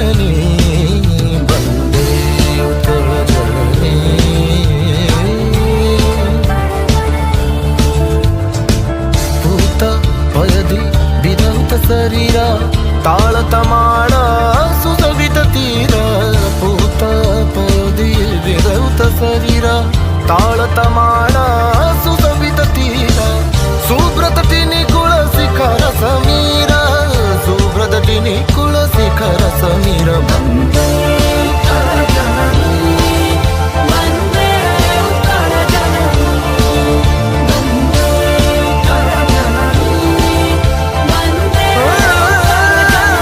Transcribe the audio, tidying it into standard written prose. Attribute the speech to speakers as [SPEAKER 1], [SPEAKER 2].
[SPEAKER 1] ಜನನಿ ಬಂದೇ ಉತ್ತರ ಜನನಿ ಭೂತ ಪಯದಿ ವಿಧೌತ ಶರೀರ ತಾಳತ ಮಾಡ ಸುಸವಿತ ತೀರ ಭೂತ ಪಯದಿ ವಿಧೌತ ಶರೀರ ತಾಳತ ಮಾಡ